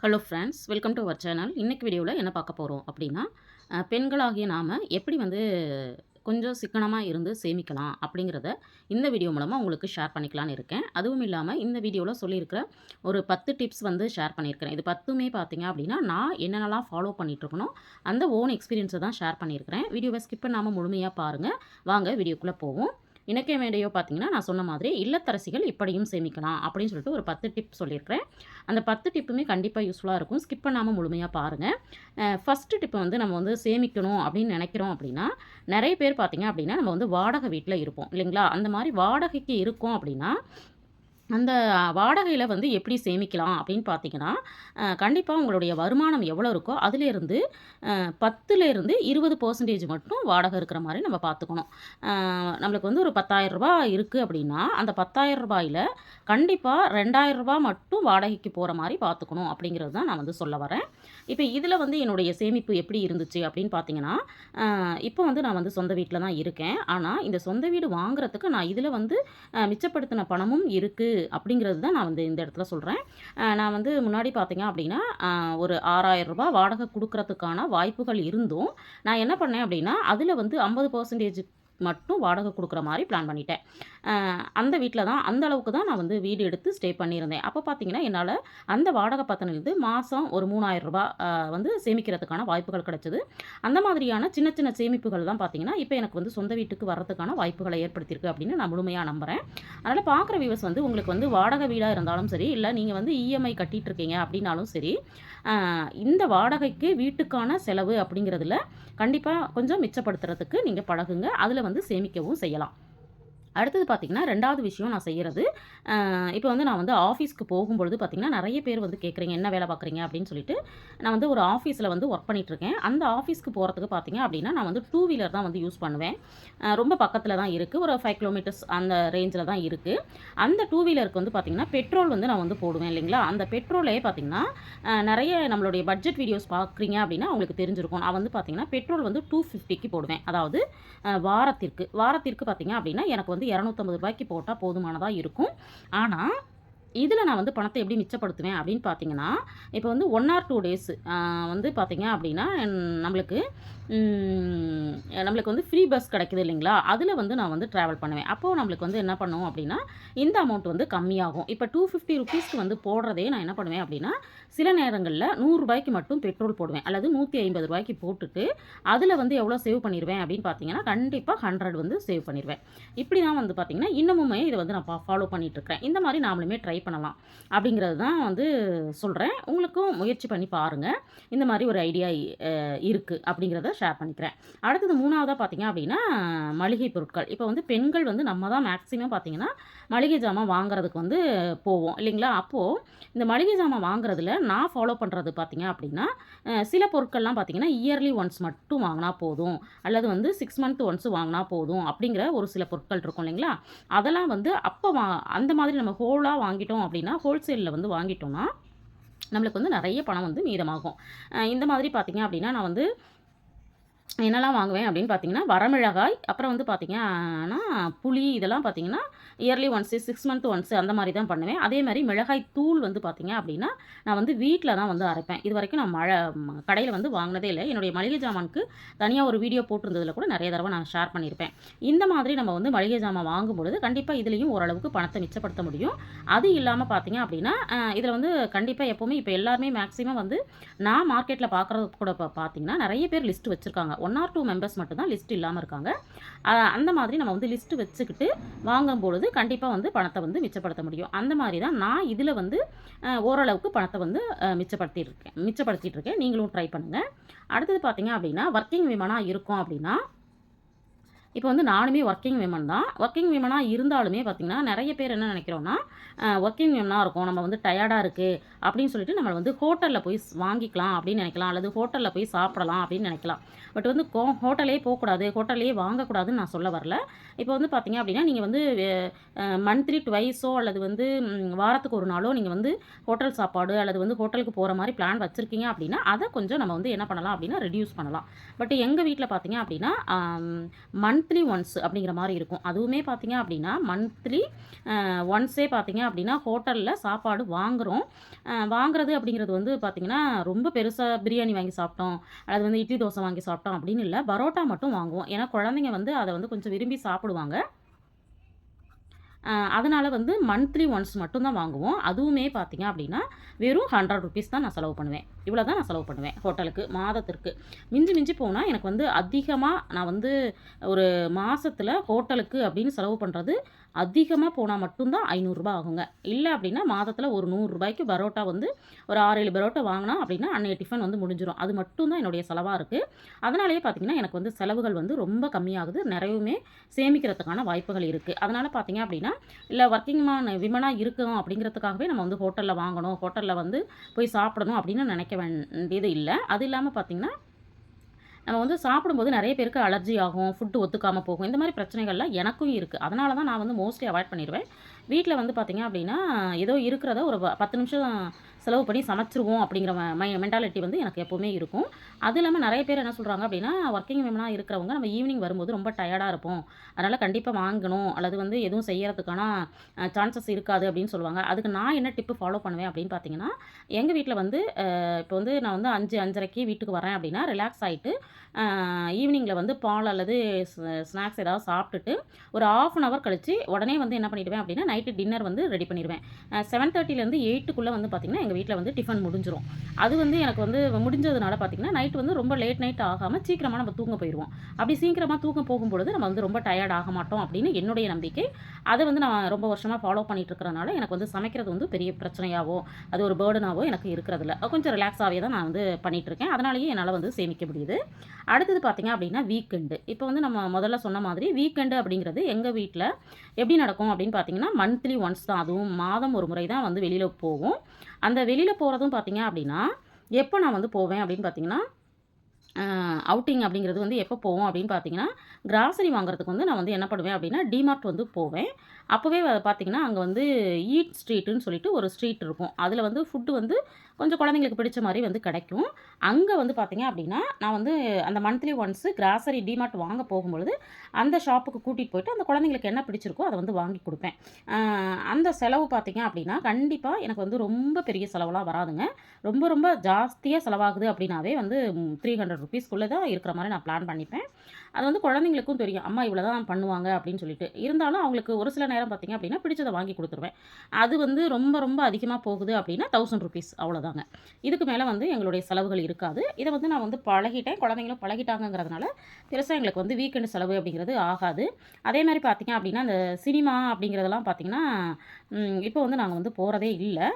Hello friends, welcome to our channel. இன்னைக்கு வீடியோவில் என்ன பார்க்க போகிறோம் அப்படின்னா, பெண்களாகிய நாம் எப்படி வந்து கொஞ்சம் சிக்கனமாக இருந்து சேமிக்கலாம் அப்படிங்கிறத இந்த வீடியோ மூலமாக உங்களுக்கு ஷேர் பண்ணிக்கலான்னு இருக்கேன். அதுவும் இல்லாமல் இந்த வீடியோவில் சொல்லியிருக்கிற ஒரு 10 டிப்ஸ் வந்து ஷேர் பண்ணியிருக்கிறேன். இது 10மே பார்த்தீங்க அப்படின்னா நான் என்னென்னலாம் ஃபாலோ பண்ணிகிட்ருக்கனோ அந்த ஓன் எக்ஸ்பீரியன்ஸை தான் ஷேர் பண்ணியிருக்கிறேன். வீடியோவை ஸ்கிப் பண்ணாமல் முழுமையாக பாருங்கள். வாங்க வீடியோக்குள்ளே போவோம். இன்றைக்கி வீடியோ பார்த்தீங்கன்னா நான் சொன்ன மாதிரி இல்லத்தரசிகள் இப்படியும் சேமிக்கலாம் அப்படின்னு சொல்லிட்டு ஒரு 10 டிப் சொல்லியிருக்கிறேன். அந்த 10 டிப்புமே கண்டிப்பாக யூஸ்ஃபுல்லாக இருக்கும். ஸ்கிப் பண்ணாமல் முழுமையாக பாருங்கள். ஃபஸ்ட்டு டிப்பு வந்து நம்ம வந்து சேமிக்கணும் அப்படின்னு நினைக்கிறோம் அப்படின்னா, நிறைய பேர் பார்த்தீங்க அப்படின்னா நம்ம வந்து வாடகை வீட்டில் இருப்போம் இல்லைங்களா? அந்த மாதிரி வாடகைக்கு இருக்கோம் அப்படின்னா அந்த வாடகையில வந்து எப்படி சேமிக்கலாம் அப்படின்னு பார்த்தீங்கன்னா, கண்டிப்பா உங்களுடைய வருமானம் எவ்வளோ இருக்கோ, அதிலேருந்து 10லேருந்து 20% மட்டும் வாடகை இருக்கிற மாரி நம்ம பார்த்துக்கணும். நம்மளுக்கு வந்து ஒரு ரூ. 10,000 இருக்கு அப்படின்னா, அந்த ரூ. 10,000ல கண்டிப்பா ரூ. 2,000 மட்டும் வாடகைக்கு போற மாரி பார்த்துக்கணும் அப்படிங்கிறது தான் நான் வந்து சொல்ல வரேன். இப்ப இதில வந்து என்னுடைய சேமிப்பு எப்படி இருந்துச்சு அப்படின்னு பார்த்தீங்கன்னா, இப்போ வந்து நான் வந்து சொந்த வீட்ல தான் இருக்கேன். ஆனா, இந்த சொந்த வீடு வாங்குறதுக்கு நான் இதில வந்து மிச்சப்படுத்தின பணமும் இருக்கு அப்படிங்கிறது தான் நான் வந்து இந்த இடத்துல சொல்கிறேன். நான் வந்து முன்னாடி பார்த்தீங்க அப்படின்னா, ஒரு ரூ. 6,000 வாடகை குடுக்குறதுக்கான வாய்ப்புகள் இருந்தும், நான் என்ன பண்ணேன் அப்படின்னா, அதில வந்து 50% மட்டும் வாடகை குடுக்குற மாரி பிளான் பண்ணிட்டேன். அந்த வீட்ல தான் அந்த அளவுக்கு தான் நான் வந்து வீடு எடுத்து ஸ்டே பண்ணியிருந்தேன். அப்போ பார்த்தீங்கன்னா, என்னால அந்த வாடகை பத்தினது மாசம் ஒரு ரூ. 3,000 வந்து சேமிக்கிறதுக்கான வாய்ப்புகள் கிடைச்சது. அந்த மாதிரியான சின்ன சின்ன சேமிப்புகள் தான் பார்த்தீங்கன்னா, இப்போ எனக்கு வந்து சொந்த வீட்டுக்கு வர்றதுக்கான வாய்ப்புகளை ஏற்படுத்தியிருக்கு அப்படின்னு நான் முழுமையா நம்புறேன். அதனால பார்க்குற வியூவர்ஸ் வந்து உங்களுக்கு வந்து வாடகை வீடா இருந்தாலும் சரி, இல்ல நீங்க வந்து இஎம்ஐ கட்டிட்டு இருக்கீங்க அப்படின்னாலும் சரி, அ இந்த வாடகைக்கு வீட்டுக்கான செலவு அப்படிங்கிறதுல கண்டிப்பா கொஞ்சம் மிச்சப்படுத்துறதுக்கு நீங்க பழகுங்க. அதில வந்து சேமிக்கவும் செய்யலாம். அடுத்தது பார்த்தீங்கன்னா, 2வது விஷயம் நான் செய்யறது, இப்போ வந்து நான் வந்து ஆஃபீஸ்க்கு போகும்பொழுது பார்த்தீங்கன்னா, நெறைய பேர் வந்து கேட்குறீங்க, "என்ன வேலை பார்க்குறீங்க?" அப்படின்னு சொல்லிட்டு. நான் வந்து ஒரு ஆஃபீஸில வந்து ஒர்க் பண்ணிட்டுருக்கேன். அந்த ஆஃபீஸ்க்கு போறதுக்கு பார்த்தீங்க அப்படின்னா, நான் வந்து 2 வீலர் தான் வந்து யூஸ் பண்ணுவேன். ரொம்ப பக்கத்தில தான் இருக்கு. ஒரு 5 கிலோமீட்டர்ஸ் அந்த ரேஞ்சில தான் இருக்கு. அந்த 2 வீலருக்கு வந்து பார்த்தீங்கன்னா, பெட்ரோல் வந்து நான் வந்து போடுவேன் இல்லைங்களா? அந்த பெட்ரோலே பார்த்தீங்கன்னா, நெறைய நம்மளுடைய பட்ஜெட் வீடியோஸ் பார்க்குறீங்க அப்படின்னா, உங்களுக்கு தெரிஞ்சிருக்கும். நான் வந்து பார்த்தீங்கன்னா, பெட்ரோல் வந்து 250க்கு போடுவேன். அதாவது வாரத்திற்கு பார்த்தீங்க அப்படின்னா, எனக்கு வந்து ரூ. 250 போட்டா போதுமானதா இருக்கும். ஆனா, இதில நான் வந்து பணத்த எப்படி மிச்சப்படுத்துவேன் அப்படின்னு பார்த்தீங்கன்னா, இப்போ வந்து 1 ஆர் 2 டேஸ் வந்து பார்த்தீங்க அப்படின்னா, நம்மளுக்கு நம்மளுக்கு வந்து ஃப்ரீ பஸ் கிடைக்குது இல்லைங்களா? அதில வந்து நான் வந்து ட்ராவல் பண்ணுவேன். அப்போ நம்மளுக்கு வந்து என்ன பண்ணும் அப்படின்னா, இந்த அமௌண்ட் வந்து கம்மியாகும். இப்போ ரூ. 250க்கு வந்து போடுறதே நான் என்ன பண்ணுவேன் அப்படின்னா, சில நேரங்கள்ல ரூ. 100 மட்டும் பெட்ரோல் போடுவேன். அல்லது ரூ. 150 போட்டுட்டு, அதில வந்து எவ்வளோ சேவ் பண்ணிருவேன் அப்படின்னு பார்த்தீங்கன்னா, கண்டிப்பா 100 வந்து சேவ் பண்ணிருவேன். இப்படி தான் வந்து பார்த்தீங்கன்னா, இன்னமுமே இத வந்து நான் ஃபாலோ பண்ணிட்டுருக்கிறேன். இந்த மாரி நாமளுமே ட்ரை பண்ணலாம். அப்படிங்கிறது தான் வந்து சொல்றேன். உங்களுக்கும் முயற்சி பண்ணி பாருங்க. இந்த மாரி ஒரு ஐடியா இருக்கு அப்படிங்கிறத ஷேர் பண்ணிக்கிறேன். அடுத்தது 3வதா பார்த்தீங்க அப்படின்னா, மளிகை பொருட்கள். இப்போ வந்து பெண்கள் வந்து நம்ம தான் மேக்ஸிமம் பார்த்தீங்கன்னா, மளிகை ஜாமான் வாங்குறதுக்கு வந்து போவோம் இல்லைங்களா? அப்போ இந்த மளிகை ஜாமான் வாங்குறதுல நான் ஃபாலோ பண்றது பார்த்தீங்க அப்படின்னா, சில பொருட்கள்லாம் பார்த்தீங்கன்னா, இயர்லி ஒன்ஸ் மட்டும் வாங்குனா போதும். அல்லது வந்து 6 மந்த் ஒன்ஸ் வாங்குனா போதும் அப்படிங்கிற ஒரு சில பொருட்கள் இருக்கும் இல்லைங்களா? அதெல்லாம் வந்து அப்ப அந்த மாதிரி நம்ம ஹோலா வாங்கிட்டோம் அப்படின்னா, ஹோல்சேல்ல வந்து வாங்கிட்டோம்னா, நம்மளுக்கு வந்து நெறைய பணம் வந்து மீதமாகும். இந்த மாதிரி பார்த்தீங்க அப்படின்னா, நான் வந்து என்னலாம் வாங்குவேன் அப்படின்னு பார்த்தீங்கன்னா, வரமிளகாய், அப்புறம் வந்து பார்த்தீங்கன்னா, புளி இதெல்லாம் பார்த்தீங்கன்னா, இயர்லி ஒன்ஸு, 6 மந்த் ஒன்ஸு அந்த மாரி தான் பண்ணுவேன். அதே மாரி மிளகாய் தூள் வந்து பார்த்தீங்க அப்படின்னா, நான் வந்து வீட்ல தான் வந்து அரைப்பேன். இதுவரைக்கும் நான் கடையில வந்து வாங்குனதே இல்ல. என்னுடைய மளிகை ஜாமானுக்கு தனியா ஒரு வீடியோ போட்டிருந்ததில கூட நெறைய தடவ நான் ஷேர் பண்ணியிருப்பேன். இந்த மாதிரி நம்ம வந்து மளிகை ஜாமான் வாங்கும்பொழுது, கண்டிப்பா இதுலயும் ஓரளவுக்கு பணத்த மிச்சப்படுத்த முடியும். அது இல்லாம பார்த்தீங்க அப்படின்னா, இதில வந்து கண்டிப்பா எப்பவுமே இப்ப எல்லாருமே மேக்ஸிமம் வந்து நான் மார்க்கெட்ல பார்க்குறது கூட பார்த்தீங்கன்னா, நெறைய பேர் லிஸ்ட் வச்சிருக்காங்க. 1 ஆர் 2 மெம்பர்ஸ் மட்டும் தான் லிஸ்ட் இல்லாம இருக்காங்க. அந்த மாதிரி நம்ம வந்து லிஸ்ட் வச்சுக்கிட்டு வாங்கும்பொழுது கண்டிப்பா வந்து பணத்த வந்து மிச்சப்படுத்த முடியும். அந்த மாரி தான் நான் இதில வந்து ஓரளவுக்கு பணத்த வந்து மிச்சப்படுத்திட்டு இருக்கேன். நீங்களும் ட்ரை பண்ணுங்க. அடுத்தது பார்த்தீங்க அப்படின்னா, வொர்க்கிங் விமனா இருக்கோம் அப்படின்னா, இப்போ வந்து நானுமே வொர்க்கிங் விமன் தான். வொர்க்கிங் விமனா இருந்தாலுமே பார்த்தீங்கன்னா, நெறைய பேர் என்ன நெனைக்கிறோம்னா, வொர்க்கிங் விமனா இருக்கோம். நம்ம வந்து டயர்டா இருக்கு அப்படின்னு சொல்லிட்டு நம்ம வந்து ஹோட்டல்ல போய் வாங்கிக்கலாம் அப்படின்னு நெனைக்கலாம். அல்லது ஹோட்டல்ல போய் சாப்பிடலாம் அப்படின்னு நெனைக்கலாம். பட் வந்து ஹோட்டலே போக்கூடாது, ஹோட்டல்லயே வாங்கக்கூடாதுன்னு நான் சொல்ல வரல. இப்போ வந்து பார்த்தீங்க அப்படின்னா, நீங்க வந்து மந்த்லி ட்வைஸோ அல்லது வந்து வாரத்துக்கு ஒரு நாளோ நீங்க வந்து ஹோட்டல் சாப்பாடு அல்லது வந்து ஹோட்டலுக்கு போற மாரி பிளான் வச்சிருக்கீங்க அப்படின்னா, அத கொஞ்சம் நம்ம வந்து என்ன பண்ணலாம் அப்படின்னா, ரெடியூஸ் பண்ணலாம். பட் எங்க வீட்ல பார்த்தீங்க அப்படின்னா, மந்த்லி ஒன்ஸ் அப்படிங்கிற மாதிரி இருக்கும். அதுவுமே பார்த்தீங்க அப்படின்னா மந்த்லி ஒன்ஸே பார்த்தீங்க அப்படின்னா ஹோட்டலில் சாப்பாடு வாங்குகிறோம். வாங்குறது அப்படிங்கிறது வந்து பார்த்திங்கன்னா ரொம்ப பெருசாக பிரியாணி வாங்கி சாப்பிட்டோம், அல்லது வந்து இட்லி தோசை வாங்கி சாப்பிட்டோம் அப்படின்னு இல்லை, பரோட்டா மட்டும் வாங்குவோம். ஏன்னா குழந்தைங்க வந்து அதை வந்து கொஞ்சம் விரும்பி சாப்பிடுவாங்க. அதனால் வந்து மந்த்லி ஒன்ஸ் மட்டும் தான் வாங்குவோம். அதுவுமே பார்த்தீங்க அப்படின்னா வெறும் ₹100 தான் நான் செலவு பண்ணுவேன். இவ்வளோ தான் நான் செலவு பண்ணுவேன் ஹோட்டலுக்கு மாதத்திற்கு. மிஞ்சி மிஞ்சி போனால் எனக்கு வந்து அதிகமாக நான் வந்து ஒரு மாதத்தில் ஹோட்டலுக்கு அப்படின்னு செலவு பண்ணுறது அதிகமாக போனால் மட்டும்தான் ₹500 ஆகுங்க. இல்லை அப்படின்னா மாதத்தில் ஒரு ₹100க்கு பரோட்டா வந்து ஒரு 6, 7 பரோட்டா வாங்கினா அப்படின்னா அன்றைய டிஃபன் வந்து முடிஞ்சிடும். அது மட்டும் தான் என்னுடைய செலவாக இருக்குது. அதனாலேயே பார்த்தீங்கன்னா எனக்கு வந்து செலவுகள் வந்து ரொம்ப கம்மியாகுது. நிறையவுமே சேமிக்கிறதுக்கான வாய்ப்புகள் இருக்குது. அதனால் பார்த்தீங்க அப்படின்னா இல்லை விமனாக இருக்கணும் அப்படிங்கிறதுக்காகவே நம்ம வந்து ஹோட்டலில் வாங்கணும், ஹோட்டலில் வந்து போய் சாப்பிடணும் அப்படின்னு நினைக்க வேண்டியது இல்லை. அது இல்லாமல் பார்த்தீங்கன்னா நம்ம வந்து சாப்பிடும்போது நிறைய பேருக்கு அலர்ஜி ஆகும், ஃபுட்டு ஒத்துக்காமல் போகும். இந்த மாதிரி பிரச்சனைகள்லாம் எனக்கும் இருக்குது. அதனால தான் நான் வந்து மோஸ்ட்லி அவாய்ட் பண்ணிடுவேன். வீட்டில் வந்து பார்த்தீங்க அப்படின்னா ஏதோ இருக்கிறத ஒரு 10 நிமிஷம் செலவு பண்ணி சமைச்சிருவோம் அப்படிங்கிற மென்டாலிட்டி வந்து எனக்கு எப்போவுமே இருக்கும். அது இல்லாமல் நிறைய பேர் என்ன சொல்கிறாங்க அப்படின்னா, ஒர்க்கிங் விமனாக இருக்கிறவங்க நம்ம ஈவினிங் வரும்போது ரொம்ப டயர்டாக இருப்போம், அதனால் கண்டிப்பாக வாங்கணும், அல்லது வந்து எதுவும் செய்யறதுக்கான சான்சஸ் இருக்காது அப்படின்னு சொல்லுவாங்க. அதுக்கு நான் என்ன டிப்பு ஃபாலோ பண்ணுவேன் அப்படின்னு பார்த்தீங்கன்னா, எங்கள் வீட்டில் வந்து இப்போ வந்து நான் வந்து 5, 5:30க்கு வீட்டுக்கு வரேன் அப்படின்னா ரிலாக்ஸ் ஆகிட்டு ஈவினிங்கில் வந்து பால் அல்லது ஸ்நாக்ஸ் ஏதாவது சாப்பிட்டுட்டு ஒரு 1/2 அன் ஹவர் கழித்து உடனே வந்து என்ன பண்ணிவிடுவேன் அப்படின்னா நைட்டு டின்னர் வந்து ரெடி பண்ணிடுவேன். 7:30லேருந்து 8க்குள்ளே வந்து பார்த்திங்கன்னா எங்கள் வீட்டில் வந்து டிஃபன் முடிஞ்சிடும். அது வந்து எனக்கு வந்து முடிஞ்சதுனால பார்த்திங்கன்னா நைட் வந்து ரொம்ப லேட் நைட் ஆகாமல் சீக்கிரமாக நம்ம தூங்க போயிடுவோம். அப்படி சீக்கிரமாக தூக்கம் போகும்பொழுது நம்ம வந்து ரொம்ப டயர்ட் ஆக மாட்டோம் அப்படின்னு என்னுடைய நம்பிக்கை. அதை வந்து நான் ரொம்ப வருஷமாக ஃபாலோ பண்ணிட்டு இருக்கிறனால எனக்கு வந்து சமைக்கிறது வந்து பெரிய பிரச்சனையாவோ அது ஒரு பேர்டனாவோ எனக்கு இருக்கிறதில்ல. கொஞ்சம் ரிலாக்ஸாகவே தான் நான் வந்து பண்ணிகிட்ருக்கேன். அதனாலேயே என்னால் வந்து சேமிக்க முடியுது. அடுத்தது பார்த்திங்க அப்படின்னா வீக்கெண்டு. இப்போ வந்து நம்ம முதல்ல சொன்ன மாதிரி வீக்கெண்டு அப்படிங்கிறது எங்கள் வீட்டில் எப்படி நடக்கும் அப்படின்னு பார்த்தீங்கன்னா மந்த்லி ஒன்ஸ் தான். அதுவும் மாதம் ஒரு முறை தான் வந்து வெளியில் போவோம். அந்த வெளியில் போகிறதும் பார்த்தீங்க அப்படின்னா எப்போ நான் வந்து போவேன் அப்படின்னு பார்த்தீங்கன்னா அவுட்டிங் அப்படிங்கிறது வந்து எப்போ போவோம் அப்படின்னு பார்த்தீங்கன்னா கிராசரி வாங்குறதுக்கு வந்து நான் வந்து என்ன பண்ணுவேன் அப்படின்னா டிமார்ட் வந்து போவேன். அப்போவே பார்த்தீங்கன்னா அங்கே வந்து ஈட் ஸ்ட்ரீட்டுன்னு சொல்லிட்டு ஒரு ஸ்ட்ரீட் இருக்கும். அதில் வந்து ஃபுட்டு வந்து கொஞ்சம் குழந்தைங்களுக்கு பிடிச்ச மாதிரி வந்து கிடைக்கும். அங்கே வந்து பார்த்தீங்க அப்படின்னா நான் வந்து அந்த மந்த்லி ஒன்ஸு கிராசரி டிமார்ட் வாங்க போகும்பொழுது அந்த ஷாப்புக்கு கூட்டிகிட்டு போயிட்டு அந்த குழந்தைங்களுக்கு என்ன பிடிச்சிருக்கோ அதை வந்து வாங்கி கொடுப்பேன். அந்த செலவு பார்த்தீங்க அப்படின்னா கண்டிப்பாக எனக்கு வந்து ரொம்ப பெரிய செலவெலாம் வராதுங்க. ரொம்ப ரொம்ப ஜாஸ்தியாக செலவாகுது அப்படின்னாவே வந்து ₹300க்குள்ளே தான் இருக்கிற மாதிரி நான் பிளான் பண்ணிப்பேன். அது வந்து குழந்தைங்களுக்கும் தெரியும், அம்மா இவ்வளோ தான் பண்ணுவாங்க அப்படின்னு சொல்லிட்டு. இருந்தாலும் அவங்களுக்கு ஒரு சில நேரம் பார்த்தீங்க அப்படின்னா பிடிச்சதை வாங்கி கொடுத்துருவேன். அது வந்து ரொம்ப ரொம்ப அதிகமாக போகுது அப்படின்னா ₹1000 அவ்வளோதாங்க. இதுக்கு மேலே வந்து எங்களுடைய செலவுகள் இருக்காது. இதை வந்து நான் வந்து பழகிட்டேன், குழந்தைங்களும் பழகிட்டாங்கங்கிறதுனால பெருசாக எங்களுக்கு வந்து வீக்கெண்டு செலவு அப்படிங்கிறது ஆகாது. அதே மாதிரி பார்த்தீங்க அப்படின்னா இந்த சினிமா அப்படிங்கிறதெல்லாம் பார்த்தீங்கன்னா இப்போ வந்து நாங்கள் வந்து போகிறதே இல்லை.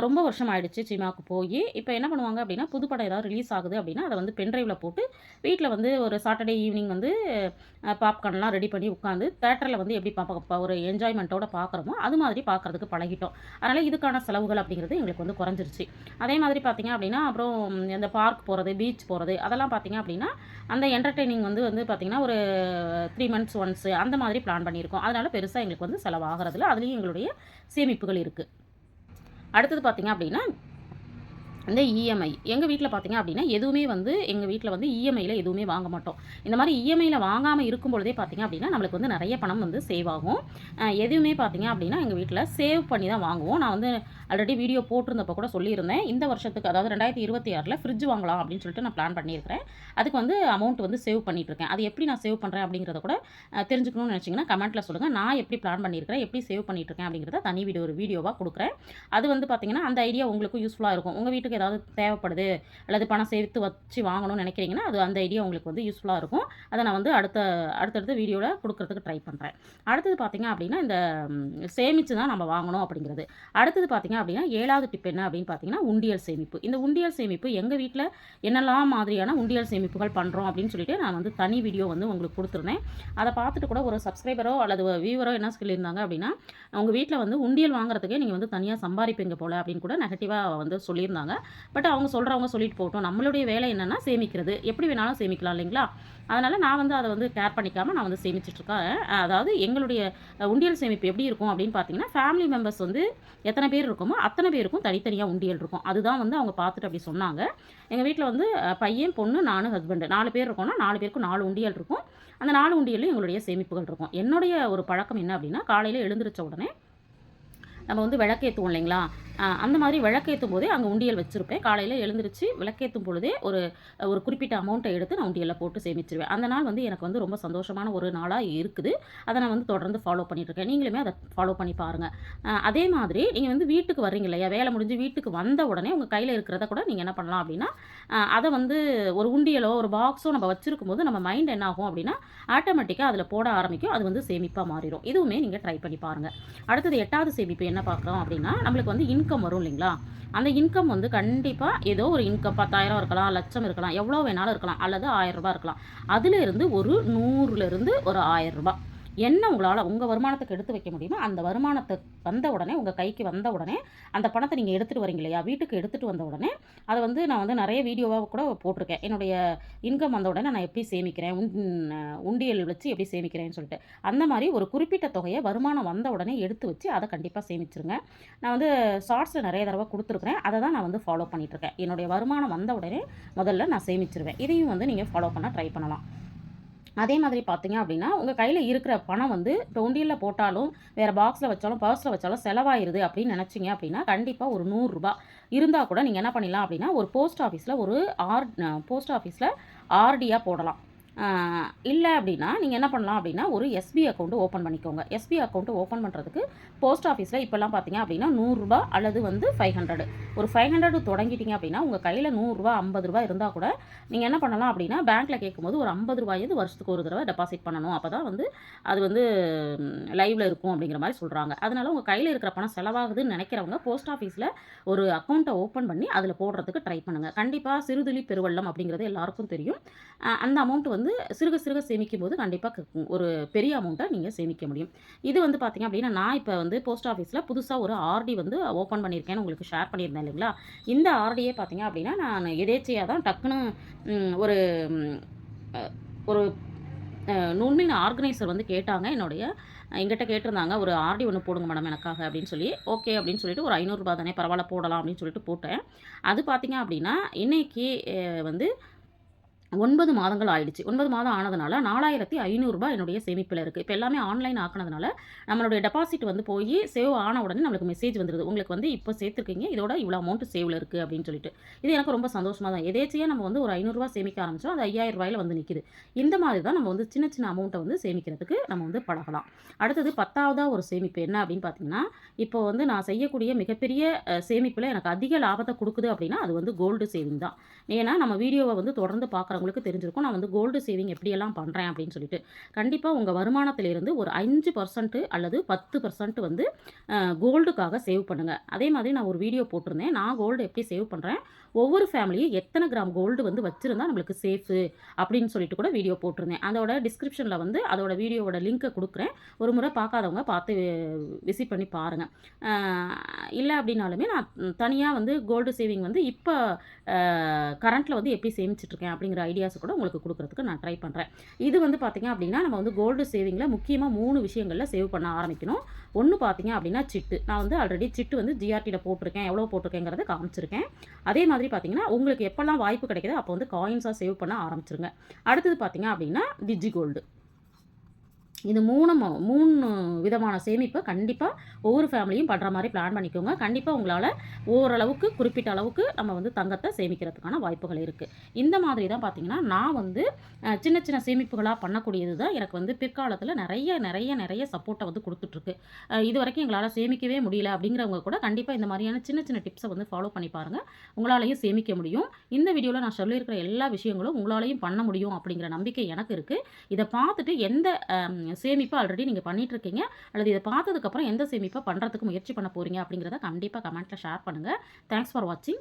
ரொம்ப வருஷம் ஆயிடுச்சு சினிமாவுக்கு போய். இப்போ என்ன பண்ணுவாங்க அப்படின்னா புது படம் ஏதாவது ரிலீஸ் ஆகுது அப்படின்னா அதை வந்து பென்ட்ரைவில் போட்டு வீட்டில் வந்து ஒரு சாட்டர்டே ஈவினிங் வந்து பாப்கார்ன்லாம் ரெடி பண்ணி உட்காந்து தேட்டரில் வந்து எப்படி ஒரு என்ஜாய்மெண்ட்டோட பார்க்குறோமோ அது மாதிரி பார்க்குறதுக்கு பழகிட்டோம். அதனால் இதுக்கான செலவுகள் அப்படிங்கிறது எங்களுக்கு வந்து குறைஞ்சிருச்சு. அதே மாதிரி பார்த்தீங்க அப்படின்னா அப்புறம் இந்த பார்க் போகிறது, பீச் போகிறது அதெல்லாம் பார்த்தீங்க அப்படின்னா அந்த என்டர்டெய்னிங் வந்து வந்து பார்த்திங்கன்னா ஒரு 3 மந்த்ஸ் ஒன்ஸு அந்த மாதிரி பிளான் பண்ணியிருக்கோம். அதனால் பெருசாக எங்களுக்கு வந்து செலவாகிறதுல அதுலேயும் எங்களுடைய சேமிப்புகள் இருக்குது. அடுத்தது பார்த்திங்க அப்படின்னா இந்த இஎம்ஐ எங்கள் வீட்டில் பார்த்தீங்க அப்படின்னா எதுவுமே வந்து எங்கள் வீட்டில் வந்து இஎம்ஐயில் எதுவுமே வாங்க மாட்டோம். இந்த மாதிரி இஎம்ஐயில் வாங்காமல் இருக்கும் பொழுதே பார்த்தீங்க அப்படின்னா நம்மளுக்கு வந்து நிறைய பணம் வந்து சேவ் ஆகும். எதுவுமே பார்த்தீங்க அப்படின்னா எங்கள் வீட்டில் சேவ் பண்ணி தான் வாங்குவோம். நான் வந்து ஆல்ரெடி வீடியோ போட்டிருந்தப்போ கூட சொல்லியிருந்தேன், இந்த வருஷத்துக்கு அதாவது 2026 ஃப்ரிட்ஜ் வாங்கலாம் அப்படின்னு சொல்லிட்டு நான் பிளான் பண்ணியிருக்கிறேன். அதுக்கு வந்து அமௌண்ட் வந்து சேவ் பண்ணிகிட்ருக்கேன். அது எப்படி நான் சேவ் பண்ணுறேன் அப்படிங்கிறத கூட தெரிஞ்சுக்கணும்னு நினச்சிங்கன்னா கமெண்ட்டில் சொல்லுங்கள். நான் எப்படி பிளான் பண்ணியிருக்கிறேன், எப்படி சேவ் பண்ணிகிட்ருக்கேன் அப்படிங்கிறத தனி வீடியோவாக கொடுக்குறேன். அது வந்து பார்த்தீங்கன்னா அந்த ஐடியா உங்களுக்கும் யூஸ்ஃபுல்லாக இருக்கும். உங்கள் வீட்டுக்கு ஏதாவது தேவைப்படுது அல்லது பணம் சேர்த்து வச்சு வாங்கணும்னு நினைக்கிறீங்கன்னா அது அந்த ஐடியா உங்களுக்கு வந்து யூஸ்ஃபுல்லாக இருக்கும். அதை நான் வந்து அடுத்தடுத்த வீடியோவில் கொடுக்கறதுக்கு ட்ரை பண்ணுறேன். அடுத்தது பார்த்தீங்க அப்படின்னா இந்த சேமித்து தான் நம்ம வாங்கணும் அப்படிங்கிறது. அடுத்தது பார்த்தீங்க அப்படின்னா 7வது டிப் என்ன அப்படின்னு பார்த்தீங்கன்னா உண்டியல் சேமிப்பு. இந்த உண்டியல் சேமிப்பு எங்கள் வீட்டில் என்னெல்லாம் மாதிரியான உண்டியல் சேமிப்புகள் பண்ணுறோம் அப்படின்னு சொல்லிட்டு நான் வந்து தனி வீடியோ வந்து உங்களுக்கு கொடுத்துருந்தேன். அதை பார்த்துட்டு கூட ஒரு சப்ஸ்கிரைபரோ அல்லது வியூவரோ என்ன சொல்லியிருந்தாங்க அப்படின்னா உங்கள் வீட்டில் வந்து உண்டியல் வாங்குறதுக்கே நீங்கள் வந்து தனியாக சம்பாதிப்பீங்க போல் அப்படின்னு கூட நெகட்டிவாக வந்து சொல்லியிருந்தாங்க. பட் அவங்க சொல்கிறவங்க சொல்லிட்டு போகட்டும். நம்மளுடைய வேலை என்னென்னா சேமிக்கிறது. எப்படி வேணாலும் சேமிக்கலாம் இல்லைங்களா? அதனால் நான் வந்து அதை வந்து கேர் பண்ணிக்காமல் நான் வந்து சேமிச்சிட்ருக்கேன். அதாவது எங்களுடைய உண்டியல் சேமிப்பு எப்படி இருக்கும் அப்படின்னு பார்த்தீங்கன்னா, ஃபேமிலி மெம்பர்ஸ் வந்து எத்தனை பேர் இருக்கோமோ அத்தனை பேருக்கும் தனித்தனியாக உண்டியல் இருக்கும். அதுதான் வந்து அவங்க பார்த்துட்டு அப்படி சொன்னாங்க. எங்கள் வீட்டில் வந்து பையன், பொண்ணு, நான், ஹஸ்பண்டு 4 பேர் இருக்கோம்னா 4 பேருக்கும் 4 உண்டியல் இருக்கும். அந்த 4 உண்டியல்லையும் எங்களுடைய சேமிப்புகள் இருக்கும். என்னுடைய ஒரு பழக்கம் என்ன அப்படின்னா, காலையில் எழுந்திரிச்ச உடனே நம்ம வந்து விளக்கேற்றுவோம் இல்லைங்களா? அந்த மாதிரி விளக்கேற்றும் போதே அங்கே உண்டியல் வச்சுருப்பேன். காலையில் எழுந்திரிச்சு விளக்கேற்றும் பொழுதே ஒரு ஒரு குறிப்பிட்ட அமௌண்ட்டை எடுத்து நான் உண்டியலில் போட்டு சேமிச்சிருவேன். அந்த நாள் வந்து எனக்கு வந்து ரொம்ப சந்தோஷமான ஒரு நாளாக இருக்குது. அதை நான் வந்து தொடர்ந்து ஃபாலோ பண்ணிகிட்ருக்கேன். நீங்களுமே அதை ஃபாலோ பண்ணி பாருங்கள். அதே மாதிரி நீங்கள் வந்து வீட்டுக்கு வர்றீங்க இல்லையா? வேலை முடிஞ்சு வீட்டுக்கு வந்த உடனே உங்கள் கையில் இருக்கிறத கூட நீங்கள் என்ன பண்ணலாம் அப்படின்னா, அதை வந்து ஒரு உண்டியலோ ஒரு பாக்ஸோ நம்ம வச்சுருக்கும் போது நம்ம மைண்ட் என்ன ஆகும் அப்படின்னா, ஆட்டோமேட்டிக்காக அதில் போட ஆரம்பிக்கும். அது வந்து சேமிப்பாக மாறிடும். இதுவுமே நீங்கள் ட்ரை பண்ணி பாருங்கள். அடுத்தது 8வது சேமிப்பு என்ன பார்க்குறோம் அப்படின்னா, நம்மளுக்கு வந்து இன்கம் வரும் இல்லைங்களா? அந்த இன்கம் வந்து கண்டிப்பாக ஏதோ ஒரு இன்கம் 10,000 இருக்கலாம், லட்சம் இருக்கலாம், எவ்வளோ வேணாலும் இருக்கலாம், அல்லது ரூ. 1000 இருக்கலாம். அதிலிருந்து ஒரு 100லேருந்து ஒரு ரூ. 1000 என்ன உங்களால் உங்கள் வருமானத்துக்கு எடுத்து வைக்க முடியுமோ அந்த வருமானத்தை வந்த உடனே உங்கள் கைக்கு வந்த உடனே அந்த பணத்தை நீங்கள் எடுத்துகிட்டு வரீங்க இல்லையா? வீட்டுக்கு எடுத்துகிட்டு வந்த உடனே அதை வந்து நான் வந்து நிறைய வீடியோவாக கூட போட்டிருக்கேன். என்னுடைய இன்கம் வந்த உடனே நான் எப்படி சேமிக்கிறேன், உண்டியல் வச்சு எப்படி சேமிக்கிறேன்னு சொல்லிட்டு. அந்த மாதிரி ஒரு குறிப்பிட்ட தொகையை வருமானம் வந்த உடனே எடுத்து வச்சு அதை கண்டிப்பாக சேமிச்சிருங்க. நான் வந்து ஷார்ட்ஸில் நிறைய தடவை கொடுத்துருக்குறேன். அதை தான் நான் வந்து ஃபாலோ பண்ணிகிட்ருக்கேன். என்னுடைய வருமானம் வந்த உடனே முதல்ல நான் சேமிச்சிருவேன். இதையும் வந்து நீங்கள் ஃபாலோ பண்ண ட்ரை பண்ணலாம். அதே மாதிரி பார்த்தீங்க அப்படின்னா, உங்கள் கையில் இருக்கிற பணம் வந்து இப்போ உண்டியல்ல போட்டாலும், வேறு பாக்ஸில் வச்சாலும், பர்ஸில் வச்சாலும் செலவாயிருது அப்படின்னு நினச்சிங்க அப்படின்னா, கண்டிப்பாக ஒரு ரூ. 100 இருந்தால் கூட நீங்கள் என்ன பண்ணிடலாம் அப்படின்னா, ஒரு போஸ்ட் ஆஃபீஸில் ஆர்டியாக போடலாம். இல்லை அப்படின்னா நீங்கள் என்ன பண்ணலாம் அப்படின்னா, ஒரு எஸ்பி அக்கௌண்ட் ஓப்பன் பண்ணிக்கோங்க. எஸ்பி அக்கௌண்ட் ஓப்பன் பண்ணுறதுக்கு போஸ்ட் ஆஃபீஸில் இப்போல்லாம் பார்த்தீங்க அப்படின்னா ரூ. 100 அல்லது வந்து 500 ஒரு 500 தொடங்கிட்டீங்க அப்படின்னா உங்கள் கையில் ரூ. 100 ரூ. 50 இருந்தால் கூட நீங்கள் என்ன பண்ணலாம் அப்படின்னா, பேங்க்கில் கேட்கும்போது ஒரு ரூ. 50 வருஷத்துக்கு ஒரு தடவை டெபாசிட் பண்ணணும். அப்போ தான் வந்து அது வந்து லைவில் இருக்கும் அப்படிங்கிற மாதிரி சொல்கிறாங்க. அதனால் உங்கள் கையில் இருக்கிற பணம் செலவாகுதுன்னு நினைக்கிறவங்க போஸ்ட் ஆஃபீஸில் ஒரு அக்கௌண்ட்டை ஓப்பன் பண்ணி அதில் போடுறதுக்கு ட்ரை பண்ணுங்கள். கண்டிப்பாக சிறுதுளி பெருவெள்ளம் அப்படிங்கிறது எல்லாருக்கும் தெரியும். அந்த அமௌண்ட் வந்து சிறுக சிறுக சேமிக்கும் போது கண்டிப்பாக ஒரு பெரிய அமௌண்ட்டை நீங்கள் சேமிக்க முடியும். இது வந்து பார்த்தீங்க அப்படின்னா, நான் இப்போ வந்து போஸ்ட் ஆஃபீஸில் புதுசாக ஒரு ஆர்டி வந்து ஓப்பன் பண்ணியிருக்கேன்னு உங்களுக்கு ஷேர் பண்ணியிருந்தேன் இல்லைங்களா? இந்த ஆர்டியே பார்த்தீங்க அப்படின்னா, நான் எதேச்சையாக தான் டக்குன்னு ஒரு ஒரு நுண்மின் ஆர்கனைசர் வந்து கேட்டாங்க. எங்கிட்ட கேட்டிருந்தாங்க, ஒரு ஆர்டி ஒன்று போடுங்க மேடம் எனக்காக அப்படின்னு சொல்லி. ஓகே அப்படின்னு சொல்லிட்டு ஒரு ரூ. 500 தானே பரவாயில்ல போடலாம் அப்படின்னு சொல்லிட்டு போட்டேன். அது பார்த்தீங்க அப்படின்னா, இன்னைக்கு வந்து 9 மாதங்கள் ஆயிடுச்சு. 9 மாதம் ஆனதுனால ரூ. 4,500 என்னுடைய சேமிப்பில் இருக்குது. இப்போ எல்லாமே ஆன்லைன் ஆக்குனதுனால நம்மளுடைய டெபாசிட் வந்து போய் சேவ் ஆன உடனே நம்மளுக்கு மெசேஜ் வந்துருது. உங்களுக்கு வந்து இப்போ சேர்த்துருக்கீங்க, இதோட இவ்வளோ அமௌண்ட் சேவ்ல இருக்குது அப்படின்னு சொல்லிட்டு. இது எனக்கு ரொம்ப சந்தோஷமாக தான். எதேச்சையாக நம்ம வந்து ஒரு ரூ. 500 சேமிக்க ஆரம்பிச்சோம். அது ரூ. 5,000 வந்து நிற்கிது. இந்த மாதிரி தான் நம்ம வந்து சின்ன சின்ன அமௌண்ட்டை வந்து சேமிக்கிறதுக்கு நம்ம வந்து பழகலாம். அடுத்தது 10வதா ஒரு சேமிப்பு என்ன அப்படின்னு பார்த்தீங்கன்னா, இப்போ வந்து நான் செய்யக்கூடிய மிகப்பெரிய சேமிப்பில் எனக்கு அதிக லாபத்தை கொடுக்குது அப்படின்னா அது வந்து கோல்டு சேவிங் தான். ஏன்னா நம்ம வீடியோவை வந்து தொடர்ந்து பார்க்குறவங்களுக்கு தெரிஞ்சிருக்கும் நான் வந்து கோல்டு சேவிங் எப்படியெல்லாம் பண்ணுறேன் அப்படின்னு சொல்லிட்டு. கண்டிப்பாக உங்கள் வருமானத்திலிருந்து ஒரு 5% அல்லது 10% வந்து கோல்டுக்காக சேவ் பண்ணுங்கள். அதே மாதிரி நான் ஒரு வீடியோ போட்டிருந்தேன். நான் கோல்டு எப்படி சேவ் பண்ணுறேன், ஒவ்வொரு ஃபேமிலியும் எத்தனை கிராம் கோல்டு வந்து வச்சுருந்தா நம்மளுக்கு சேஃபு அப்படின்னு சொல்லிட்டு கூட வீடியோ போட்டிருந்தேன். அதோட டிஸ்கிரிப்ஷனில் வந்து அதோட வீடியோவோட லிங்க்கை கொடுக்குறேன். ஒரு முறை பார்க்காதவங்க பார்த்து விசிட் பண்ணி பாருங்கள். இல்லை அப்படின்னாலுமே நான் தனியாக வந்து கோல்டு சேவிங் வந்து இப்போ கரண்ட்டில் வந்து எப்படி சேமிச்சிட்ருக்கேன் அப்படிங்கிற ஐடியாஸ் கூட உங்களுக்கு கொடுக்குறதுக்கு நான் ட்ரை பண்ணுறேன். இது வந்து பார்த்திங்க அப்படின்னா, நம்ம வந்து கோல்டு சேவிங்கில் முக்கியமாக 3 விஷயங்களில் சேவ் பண்ண ஆரம்பிக்கணும். ஒன்று பார்த்திங்க அப்படின்னா சிட்டு. நான் வந்து ஆல்ரெடி சிட்டு வந்து ஜிஆர்டியில் போட்டிருக்கேன், எவ்வளோ போட்டிருக்கேங்கிறத காமிச்சிருக்கேன். அதே மாதிரி பார்த்திங்கன்னா, உங்களுக்கு எப்போல்லாம் வாய்ப்பு கிடைக்குதோ அப்போ வந்து காயின்ஸாக சேவ் பண்ண ஆரம்பிச்சிருங்க. அடுத்தது பார்த்திங்க அப்படின்னா டிஜி கோல்டு. இது 3 விதமான சேமிப்பை கண்டிப்பாக ஒவ்வொரு ஃபேமிலியும் பண்ணுற மாதிரி பிளான் பண்ணிக்கோங்க. கண்டிப்பாக உங்களால் ஓரளவுக்கு குறிப்பிட்ட அளவுக்கு நம்ம வந்து தங்கத்தை சேமிக்கிறதுக்கான வாய்ப்புகள் இருக்குது. இந்த மாதிரி தான் பார்த்திங்கன்னா, நான் வந்து சின்ன சின்ன சேமிப்புகளாக பண்ணக்கூடியது தான் எனக்கு வந்து பிற்காலத்தில் நிறைய நிறைய நிறைய சப்போர்ட்டை வந்து கொடுத்துட்ருக்கு. இது வரைக்கும் எங்களால் சேமிக்கவே முடியல அப்படிங்கிறவங்க கூட கண்டிப்பாக இந்த மாதிரியான சின்ன சின்ன டிப்ஸை வந்து ஃபாலோ பண்ணி பாருங்கள். உங்களாலையும் சேமிக்க முடியும். இந்த வீடியோவில் நான் சொல்லியிருக்கிற எல்லா விஷயங்களும் உங்களாலையும் பண்ண முடியும் அப்படிங்கிற நம்பிக்கை எனக்கு இருக்குது. இதை பார்த்துட்டு எந்த சேமிப்பு ஆல்ரெடி நீங்கள் பண்ணிகிட்ருக்கீங்க அல்லது இதை பார்த்ததுக்கப்புறம் எந்த சேமிப்பை பண்ணுறதுக்கு முயற்சி பண்ண போகிறீங்க அப்படிங்கிறத கண்டிப்பாக கமெண்ட்டில் ஷேர் பண்ணுங்கள். தேங்க்ஸ் ஃபார் வாட்சிங்.